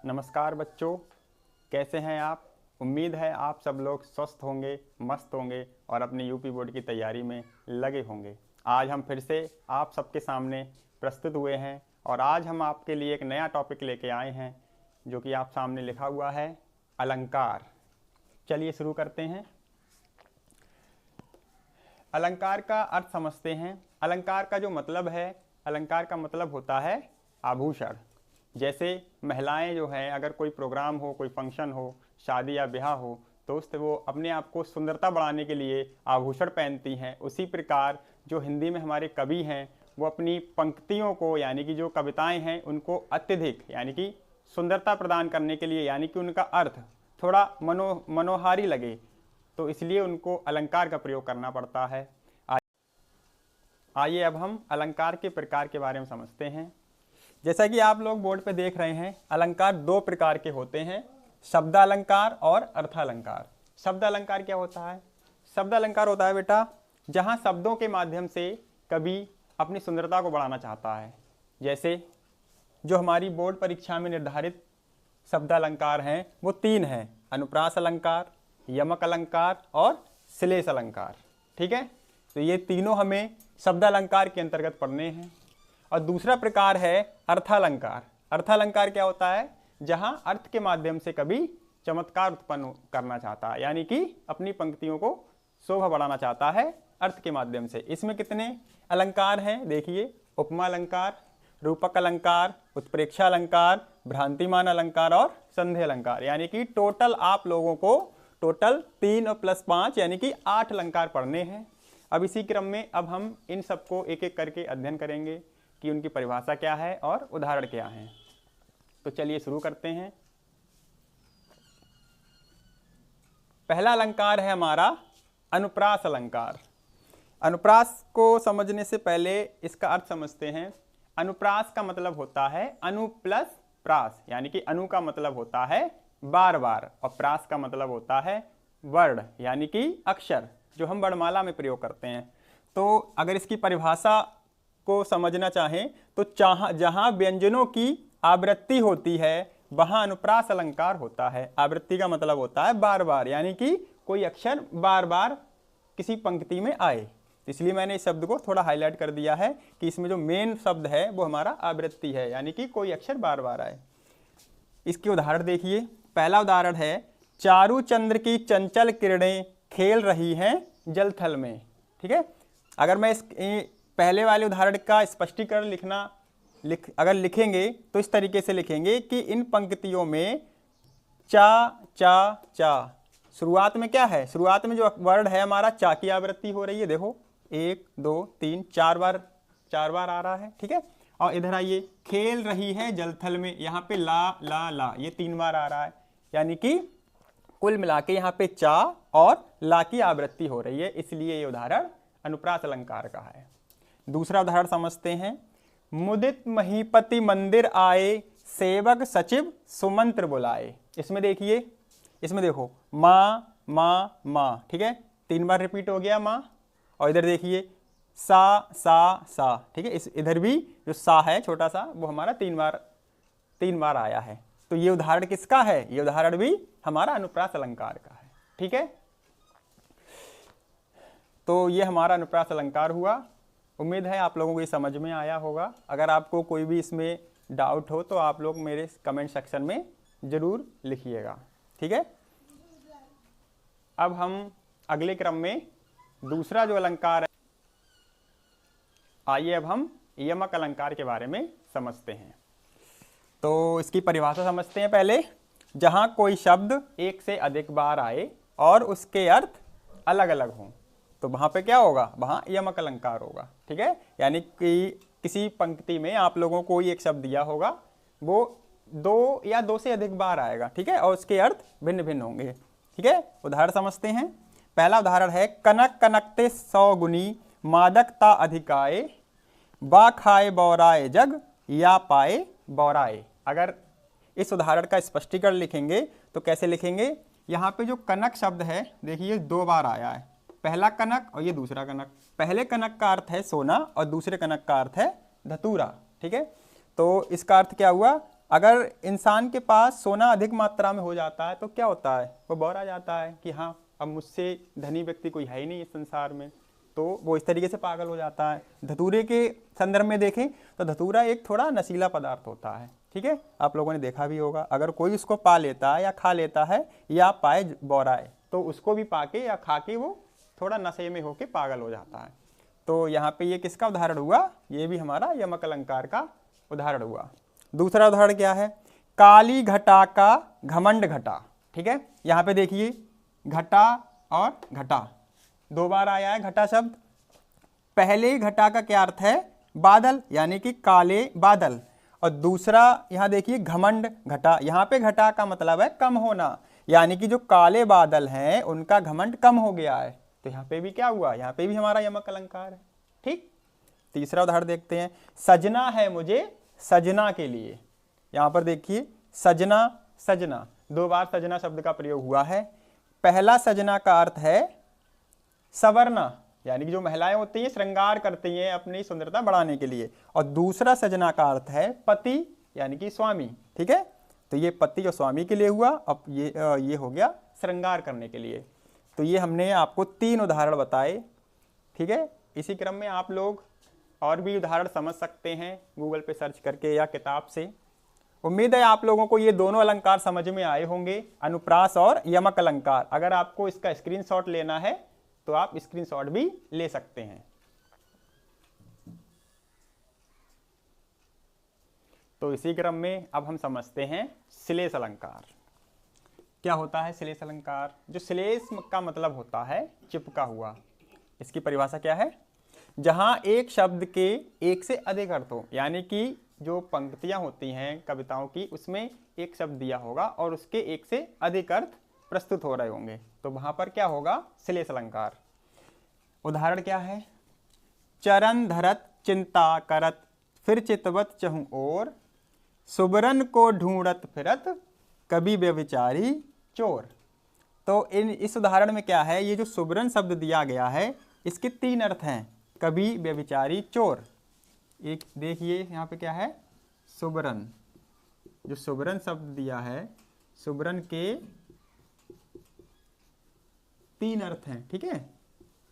नमस्कार बच्चों, कैसे हैं आप। उम्मीद है आप सब लोग स्वस्थ होंगे, मस्त होंगे और अपनी यूपी बोर्ड की तैयारी में लगे होंगे। आज हम फिर से आप सबके सामने प्रस्तुत हुए हैं और आज हम आपके लिए एक नया टॉपिक लेके आए हैं जो कि आप सामने लिखा हुआ है अलंकार। चलिए शुरू करते हैं। अलंकार का अर्थ समझते हैं। अलंकार का जो मतलब है, अलंकार का मतलब होता है आभूषण। जैसे महिलाएं जो हैं, अगर कोई प्रोग्राम हो, कोई फंक्शन हो, शादी या ब्याह हो, तो उससे वो अपने आप को सुंदरता बढ़ाने के लिए आभूषण पहनती हैं। उसी प्रकार जो हिंदी में हमारे कवि हैं वो अपनी पंक्तियों को, यानी कि जो कविताएं हैं उनको अत्यधिक यानी कि सुंदरता प्रदान करने के लिए, यानी कि उनका अर्थ थोड़ा मनोहारी लगे, तो इसलिए उनको अलंकार का प्रयोग करना पड़ता है। आइए अब हम अलंकार के प्रकार के बारे में समझते हैं। जैसा कि आप लोग बोर्ड पे देख रहे हैं, अलंकार दो प्रकार के होते हैं, शब्द अलंकार और अर्थालंकार। शब्द अलंकार क्या होता है? शब्द अलंकार होता है बेटा जहां शब्दों के माध्यम से कवि अपनी सुंदरता को बढ़ाना चाहता है। जैसे जो हमारी बोर्ड परीक्षा में निर्धारित शब्द अलंकार हैं वो तीन हैं: अनुप्रास अलंकार, यमक अलंकार और श्लेष अलंकार। ठीक है, तो ये तीनों हमें शब्द अलंकार के अंतर्गत पढ़ने हैं। और दूसरा प्रकार है अर्थालंकार। अर्थालंकार क्या होता है? जहां अर्थ के माध्यम से कवि चमत्कार उत्पन्न करना चाहता है, यानी कि अपनी पंक्तियों को शोभा बढ़ाना चाहता है अर्थ के माध्यम से। इसमें कितने अलंकार हैं देखिए: उपमा अलंकार, रूपक अलंकार, उत्प्रेक्षा अलंकार, भ्रांतिमान अलंकार और संधेय अलंकार। यानी कि टोटल आप लोगों को टोटल 3 और प्लस 5 यानी कि 8 अलंकार पढ़ने हैं। अब इसी क्रम में अब हम इन सबको एक एक करके अध्ययन करेंगे कि उनकी परिभाषा क्या है और उदाहरण क्या हैं। तो चलिए शुरू करते हैं। पहला अलंकार है हमारा अनुप्रास अलंकार। अनुप्रास को समझने से पहले इसका अर्थ समझते हैं। अनुप्रास का मतलब होता है अनु प्लस प्रास, यानी कि अनु का मतलब होता है बार बार और प्रास का मतलब होता है वर्ण, यानी कि अक्षर, जो हम वर्णमाला में प्रयोग करते हैं। तो अगर इसकी परिभाषा को समझना चाहें तो जहां व्यंजनों की आवृत्ति होती है वहां अनुप्रास अलंकार होता है। आवृत्ति का मतलब होता है बार बार, यानी कि कोई अक्षर बार बार किसी पंक्ति में आए। इसलिए मैंने इस शब्द को थोड़ा हाईलाइट कर दिया है कि इसमें जो मेन शब्द है वो हमारा आवृत्ति है, यानी कि कोई अक्षर बार बार आए। इसके उदाहरण देखिए। पहला उदाहरण है: चारू चंद्र की चंचल किरणें खेल रही हैं जलथल में। ठीक है, अगर मैं इस पहले वाले उदाहरण का स्पष्टीकरण अगर लिखेंगे तो इस तरीके से लिखेंगे कि इन पंक्तियों में चा चा चा, शुरुआत में क्या है? शुरुआत में जो वर्ड है हमारा चा की आवृत्ति हो रही है। देखो 1 2 3 4 बार आ रहा है। ठीक है, और इधर आइए, खेल रही है जलथल में, यहाँ पे ला ला ला ये 3 बार आ रहा है, यानी कि कुल मिला के यहाँ पे चा और ला की आवृत्ति हो रही है, इसलिए ये उदाहरण अनुप्रास अलंकार का है। दूसरा उदाहरण समझते हैं। मुदित महीपति मंदिर आए, सेवक सचिव सुमंत्र बुलाए। इसमें देखिए, इसमें देखो माँ माँ माँ, ठीक है, 3 बार रिपीट हो गया माँ। और इधर देखिए सा सा सा, ठीक है, इस इधर भी जो सा है छोटा सा वो हमारा 3 बार आया है। तो ये उदाहरण किसका है? ये उदाहरण भी हमारा अनुप्रास अलंकार का है। ठीक है, तो ये हमारा अनुप्रास अलंकार हुआ। उम्मीद है आप लोगों को ये समझ में आया होगा। अगर आपको कोई भी इसमें डाउट हो तो आप लोग मेरे कमेंट सेक्शन में ज़रूर लिखिएगा। ठीक है, अब हम अगले क्रम में दूसरा जो अलंकार है, आइए अब हम यमक अलंकार के बारे में समझते हैं। तो इसकी परिभाषा समझते हैं पहले। जहां कोई शब्द एक से अधिक बार आए और उसके अर्थ अलग अलग हों तो वहां पे क्या होगा? वहां यमक अलंकार होगा। ठीक है, यानी कि किसी पंक्ति में आप लोगों को एक शब्द दिया होगा, वो 2 या 2 से अधिक बार आएगा। ठीक है, और उसके अर्थ भिन्न भिन्न होंगे। ठीक है, उदाहरण समझते हैं। पहला उदाहरण है: कनक कनकते 100 गुनी, मादकता अधिकाए, बा खाए बौराए जग, या पाए बौराए। अगर इस उदाहरण का स्पष्टीकरण लिखेंगे तो कैसे लिखेंगे? यहाँ पे जो कनक शब्द है देखिए 2 बार आया है, पहला कनक और ये दूसरा कनक। पहले कनक का अर्थ है सोना और दूसरे कनक का अर्थ है धतूरा। ठीक है, तो इसका अर्थ क्या हुआ? अगर इंसान के पास सोना अधिक मात्रा में हो जाता है तो क्या होता है, वो बौरा जाता है कि हाँ अब मुझसे धनी व्यक्ति कोई है ही नहीं इस संसार में, तो वो इस तरीके से पागल हो जाता है। धतूरे के संदर्भ में देखें तो धतूरा एक थोड़ा नशीला पदार्थ होता है, ठीक है, आप लोगों ने देखा भी होगा। अगर कोई उसको पा लेता है या खा लेता है या पाए बौराए तो उसको भी पाके या खा के वो थोड़ा नशे में होके पागल हो जाता है। तो यहाँ पे ये किसका उदाहरण हुआ, ये भी हमारा यमक अलंकार का उदाहरण हुआ। दूसरा उदाहरण क्या है, काली घटा का घमंड घटा। ठीक है, यहाँ पे देखिए घटा और घटा दो बार आया है घटा शब्द। पहले घटा का क्या अर्थ है, बादल, यानी कि काले बादल। और दूसरा यहाँ देखिए घमंड घटा, यहाँ पे घटा का मतलब है कम होना, यानी कि जो काले बादल हैं उनका घमंड कम हो गया है। तो यहाँ पे भी क्या हुआ, यहाँ पे भी हमारा यमक अलंकार है। ठीक, तीसरा उदाहरण देखते हैं, सजना है मुझे सजना के लिए। यहाँ पर देखिए सजना सजना, दो बार सजना शब्द का प्रयोग हुआ है। पहला सजना का अर्थ है सवरना, यानी कि जो महिलाएं होती हैं श्रृंगार करती हैं अपनी सुंदरता बढ़ाने के लिए, और दूसरा सजना का अर्थ है पति यानी कि स्वामी। ठीक है, तो ये पति और स्वामी के लिए हुआ, अब ये हो गया श्रृंगार करने के लिए। तो ये हमने आपको 3 उदाहरण बताए। ठीक है, इसी क्रम में आप लोग और भी उदाहरण समझ सकते हैं गूगल पे सर्च करके या किताब से। उम्मीद है आप लोगों को ये दोनों अलंकार समझ में आए होंगे, अनुप्रास और यमक अलंकार। अगर आपको इसका स्क्रीनशॉट लेना है तो आप स्क्रीनशॉट भी ले सकते हैं। तो इसी क्रम में अब हम समझते हैं श्लेष अलंकार। क्या होता है श्लेष अलंकार, जो श्लेष का मतलब होता है चिपका हुआ। इसकी परिभाषा क्या है, जहां एक शब्द के एक से अधिक अर्थ हो, यानी कि जो पंक्तियां होती हैं कविताओं की उसमें एक शब्द दिया होगा और उसके एक से अधिक अर्थ प्रस्तुत हो रहे होंगे, तो वहां पर क्या होगा श्लेष अलंकार। उदाहरण क्या है, चरण धरत चिंता करत फिर चितवत चहु और, सुबरन को ढूंढत फिरत कभी व्यभिचारी चोर। तो इस उदाहरण में क्या है, ये जो सुबरन शब्द दिया गया है इसके 3 अर्थ हैं, कभी व्यभिचारी चोर। एक देखिए यहाँ पे क्या है, सुबरन, जो सुबरन शब्द दिया है सुबरन के 3 अर्थ हैं। ठीक है,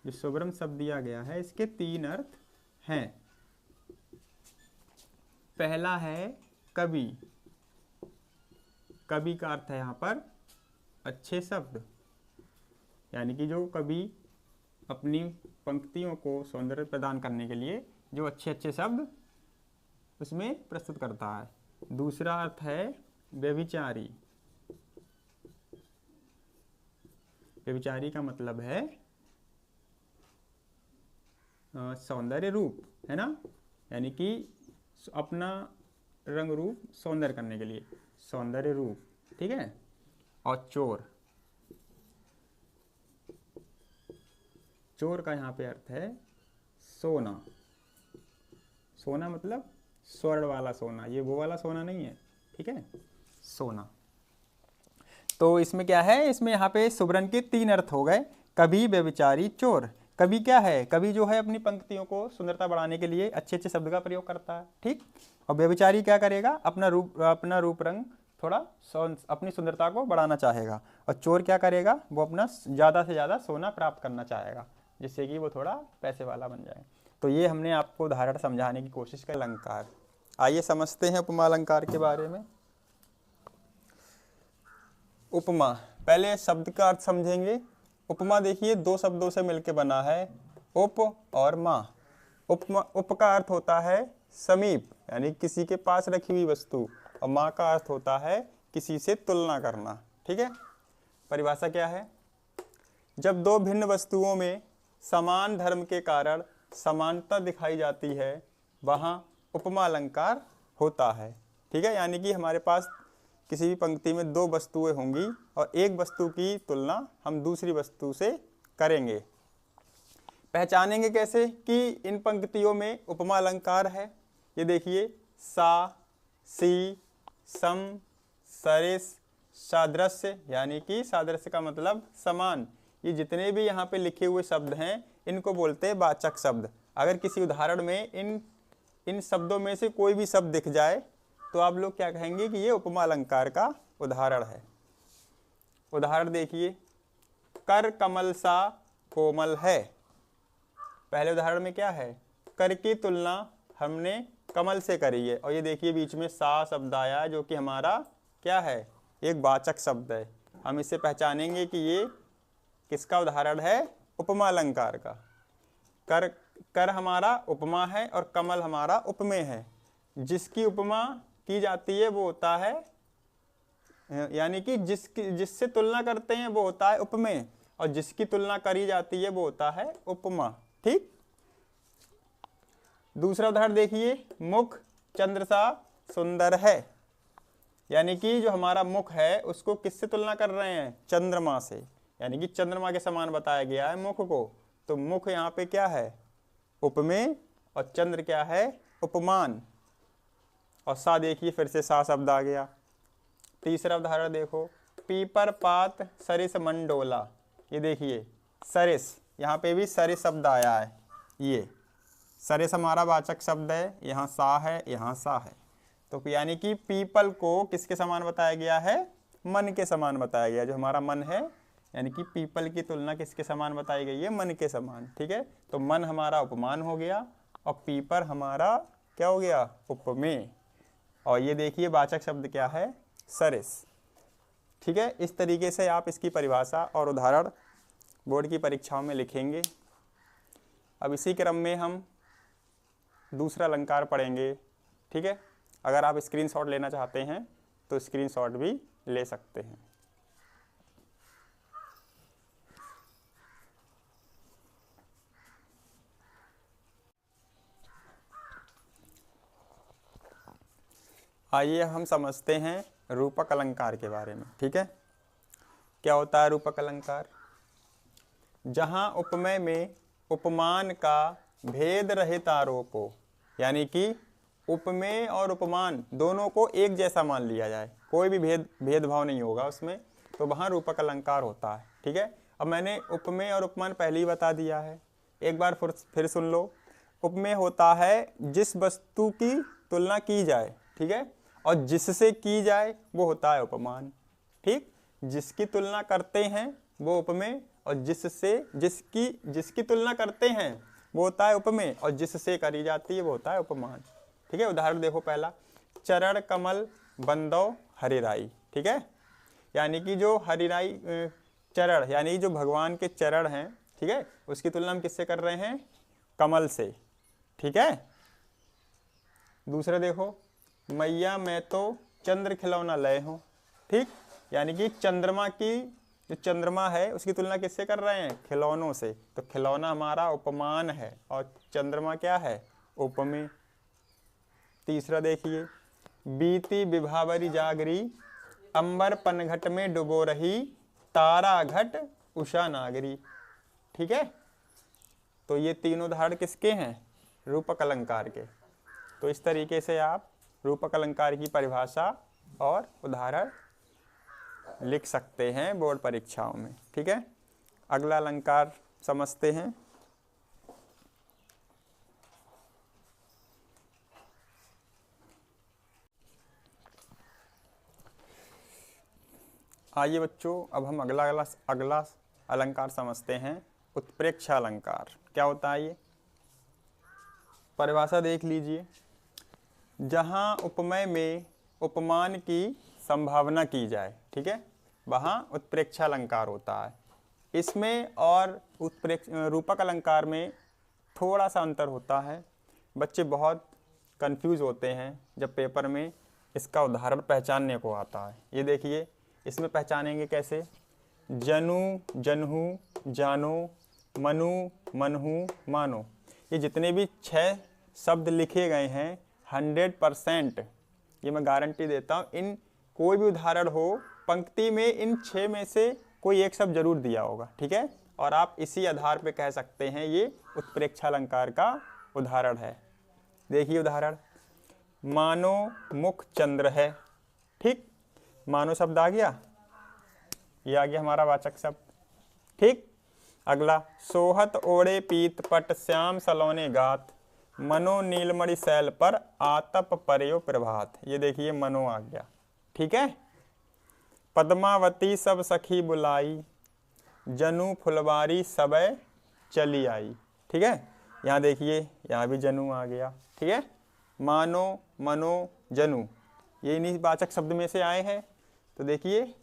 जो सुबरन शब्द दिया गया है इसके 3 अर्थ हैं। पहला है कवि, कवि का अर्थ है यहाँ पर अच्छे शब्द, यानी कि जो कवि अपनी पंक्तियों को सौंदर्य प्रदान करने के लिए जो अच्छे अच्छे शब्द उसमें प्रस्तुत करता है। दूसरा अर्थ है व्यभिचारी, व्यभिचारी का मतलब है सौंदर्य रूप, है ना, यानी कि अपना रंग रूप सौंदर्य करने के लिए सौंदर्य रूप। ठीक है, और चोर, चोर का यहाँ पे अर्थ है सोना। सोना मतलब स्वर्ण वाला सोना, ये वो वाला सोना नहीं है। ठीक है, सोना। तो इसमें क्या है, इसमें यहाँ पे सुबरन के 3 अर्थ हो गए, कवि व्यभिचारी चोर। कवि क्या है, कवि जो है अपनी पंक्तियों को सुंदरता बढ़ाने के लिए अच्छे अच्छे शब्द का प्रयोग करता है। ठीक, और व्यभिचारी क्या करेगा, अपना रूप रंग थोड़ा अपनी सुंदरता को बढ़ाना चाहेगा। और चोर क्या करेगा, वो अपना ज़्यादा से ज़्यादा सोना प्राप्त करना चाहेगा जिससे कि वो थोड़ा पैसे वाला बन जाए। तो ये हमने आपको उदाहरण समझाने की कोशिश की अलंकार। आइए समझते हैं उपमा अलंकार के बारे में। उपमा, पहले शब्द का अर्थ समझेंगे। उपमा देखिए 2 शब्दों से मिलकर बना है, उप और मा। उपमा, उप का अर्थ होता है समीप, यानी किसी के पास रखी हुई वस्तु, और मा का अर्थ होता है किसी से तुलना करना। ठीक है, परिभाषा क्या है, जब 2 भिन्न वस्तुओं में समान धर्म के कारण समानता दिखाई जाती है वहाँ उपमा अलंकार होता है। ठीक है, यानी कि हमारे पास किसी भी पंक्ति में 2 वस्तुएं होंगी और एक वस्तु की तुलना हम दूसरी वस्तु से करेंगे। पहचानेंगे कैसे कि इन पंक्तियों में उपमा अलंकार है, ये देखिए सा, सी, सम, सरिस, सादृश्य, यानी कि सादृश्य का मतलब समान। ये जितने भी यहाँ पे लिखे हुए शब्द हैं इनको बोलते हैं वाचक शब्द। अगर किसी उदाहरण में इन शब्दों में से कोई भी शब्द दिख जाए तो आप लोग क्या कहेंगे कि ये उपमा अलंकार का उदाहरण है। उदाहरण देखिए, कर कमल सा कोमल है। पहले उदाहरण में क्या है, कर की तुलना हमने कमल से करी है, और ये देखिए बीच में सा शब्द आया है जो कि हमारा क्या है, एक वाचक शब्द है। हम इससे पहचानेंगे कि ये किसका उदाहरण है, उपमा अलंकार का। कर हमारा उपमा है और कमल हमारा उपमेय है। जिसकी उपमा की जाती है वो होता है, यानी कि जिससे तुलना करते हैं वो होता है उपमेय, और जिसकी तुलना करी जाती है वो होता है उपमा। ठीक। दूसरा उदाहरण देखिए, मुख चंद्र सा सुंदर है। यानी कि जो हमारा मुख है उसको किससे तुलना कर रहे हैं, चंद्रमा से, यानी कि चंद्रमा के समान बताया गया है मुख को। तो मुख यहाँ पे क्या है, उपमेय, और चंद्र क्या है, उपमान। और सा देखिए फिर से सा शब्द आ गया। तीसरा उदाहरण देखो, पीपर पात सरिस मंडोला। ये देखिए सरिस, यहाँ पे भी सरिस शब्द आया है। ये सरिस हमारा वाचक शब्द है, यहाँ सा है, यहाँ सा है। तो यानी कि पीपल को किसके समान बताया गया है, मन के समान बताया गया। जो हमारा मन है, यानी कि पीपल की तुलना किसके समान बताई गई है, मन के समान। ठीक है, तो मन हमारा उपमान हो गया और पीपर हमारा क्या हो गया, उपमेय। और ये देखिए वाचक शब्द क्या है, सरिस। ठीक है, इस तरीके से आप इसकी परिभाषा और उदाहरण बोर्ड की परीक्षाओं में लिखेंगे। अब इसी क्रम में हम दूसरा अलंकार पढ़ेंगे। ठीक है, अगर आप स्क्रीनशॉट लेना चाहते हैं तो स्क्रीनशॉट भी ले सकते हैं। आइए हम समझते हैं रूपक अलंकार के बारे में। ठीक है, क्या होता है रूपक अलंकार, जहां उपमेय में उपमान का भेद रहित आरोप हो, यानी कि उपमेय और उपमान दोनों को एक जैसा मान लिया जाए, कोई भी भेदभाव नहीं होगा उसमें, तो वहाँ रूपक अलंकार होता है। ठीक है, अब मैंने उपमेय और उपमान पहले ही बता दिया है, एक बार फिर सुन लो। उपमेय होता है जिस वस्तु की तुलना की जाए, ठीक है, और जिससे की जाए वो होता है उपमान। ठीक, जिसकी तुलना करते हैं वो उपमेय, और जिसकी तुलना करते हैं वो होता है उपमेय, और जिससे करी जाती है वो होता है उपमान। ठीक है, उदाहरण देखो पहला, चरण कमल बंदो हरिराई। ठीक है, यानी कि जो हरिराई चरण, यानी जो भगवान के चरण हैं, ठीक है, उसकी तुलना हम किससे कर रहे हैं, कमल से। ठीक है, दूसरा देखो, मैया मैं तो चंद्र खिलौना लय हूँ। ठीक, यानी कि चंद्रमा की, जो चंद्रमा है उसकी तुलना किससे कर रहे हैं, खिलौनों से। तो खिलौना हमारा उपमान है और चंद्रमा क्या है, उपमेय। तीसरा देखिए, बीती विभावरी जागरी, अंबर पनघट में डुबो रही, तारा घट उषा नागरी। ठीक है, तो ये तीनों उदाहरण किसके हैं, रूपक अलंकार के। तो इस तरीके से आप रूपक अलंकार की परिभाषा और उदाहरण लिख सकते हैं बोर्ड परीक्षाओं में। ठीक है, अगला अलंकार समझते हैं। आइए बच्चों, अब हम अगला अलंकार समझते हैं, उत्प्रेक्षा अलंकार। क्या होता है ये, परिभाषा देख लीजिए, जहाँ उपमेय में उपमान की संभावना की जाए, ठीक है, वहाँ उत्प्रेक्षा अलंकार होता है। इसमें और रूपक अलंकार में थोड़ा सा अंतर होता है। बच्चे बहुत कंफ्यूज होते हैं जब पेपर में इसका उदाहरण पहचानने को आता है। ये देखिए, इसमें पहचानेंगे कैसे, जनु जनहु जानो, मनु मनहु मानो, ये जितने भी 6 शब्द लिखे गए हैं 100%, ये मैं गारंटी देता हूँ, इन कोई भी उदाहरण हो पंक्ति में इन 6 में से कोई एक शब्द जरूर दिया होगा। ठीक है, और आप इसी आधार पे कह सकते हैं ये उत्प्रेक्षा अलंकार का उदाहरण है। देखिए उदाहरण, मानो मुख चंद्र है। ठीक, मानो शब्द आ गया, ये आ गया हमारा वाचक शब्द। ठीक, अगला, सोहत ओढ़े पीत पट श्याम सलोने गात। मनो नीलमणि शैल पर आतप परयो प्रभात, ये देखिए मनो आ गया, ठीक है। पद्मावती सब सखी बुलाई, जनु फुलवारी सबे चली आई, ठीक है। यहाँ देखिए यहाँ भी जनु आ गया, ठीक है। मानो, मनो, जनु, ये इन्हीं वाचक शब्द में से आए हैं। तो देखिए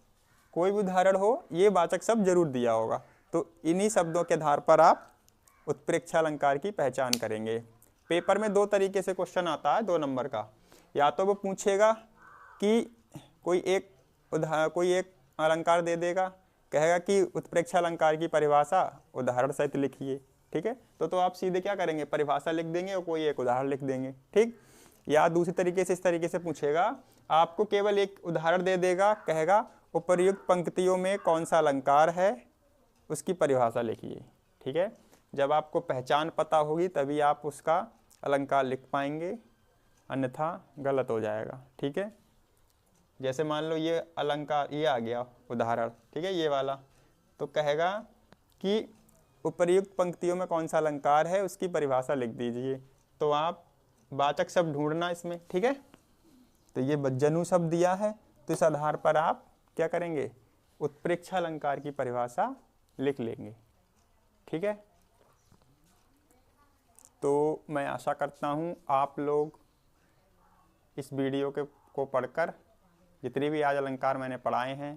कोई भी उदाहरण हो ये वाचक शब्द जरूर दिया होगा, तो इन्हीं शब्दों के आधार पर आप उत्प्रेक्षा अलंकार की पहचान करेंगे। पेपर में दो तरीके से क्वेश्चन आता है 2 नंबर का, या तो वो पूछेगा कि कोई एक अलंकार दे देगा, कहेगा कि उत्प्रेक्षा अलंकार की परिभाषा उदाहरण सहित लिखिए, ठीक है। तो आप सीधे क्या करेंगे, परिभाषा लिख देंगे और कोई एक उदाहरण लिख देंगे, ठीक। या दूसरी तरीके से इस तरीके से पूछेगा, आपको केवल एक उदाहरण दे देगा, कहेगा उपर्युक्त पंक्तियों में कौन सा अलंकार है उसकी परिभाषा लिखिए, ठीक है। जब आपको पहचान पता होगी तभी आप उसका अलंकार लिख पाएंगे, अन्यथा गलत हो जाएगा, ठीक है। जैसे मान लो ये अलंकार, ये आ गया उदाहरण, ठीक है, ये वाला, तो कहेगा कि उपर्युक्त पंक्तियों में कौन सा अलंकार है उसकी परिभाषा लिख दीजिए। तो आप वाचक शब्द ढूंढना इसमें, ठीक है। तो ये जनु शब्द दिया है, तो इस आधार पर आप क्या करेंगे, उत्प्रेक्षा अलंकार की परिभाषा लिख लेंगे, ठीक है। तो मैं आशा करता हूँ आप लोग इस वीडियो को पढ़कर जितनी भी आज अलंकार मैंने पढ़ाए हैं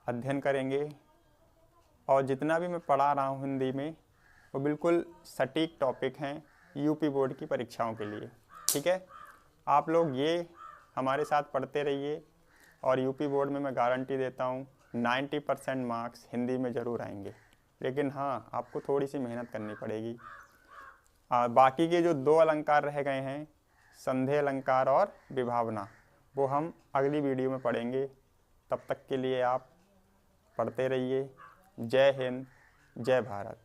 अध्ययन करेंगे, और जितना भी मैं पढ़ा रहा हूँ हिंदी में वो बिल्कुल सटीक टॉपिक हैं यूपी बोर्ड की परीक्षाओं के लिए, ठीक है। आप लोग ये हमारे साथ पढ़ते रहिए, और यूपी बोर्ड में मैं गारंटी देता हूँ 90% मार्क्स हिंदी में ज़रूर आएंगे, लेकिन हाँ आपको थोड़ी सी मेहनत करनी पड़ेगी। बाकी के जो 2 अलंकार रह गए हैं, संधेय अलंकार और विभावना, वो हम अगली वीडियो में पढ़ेंगे। तब तक के लिए आप पढ़ते रहिए। जय हिंद, जय भारत।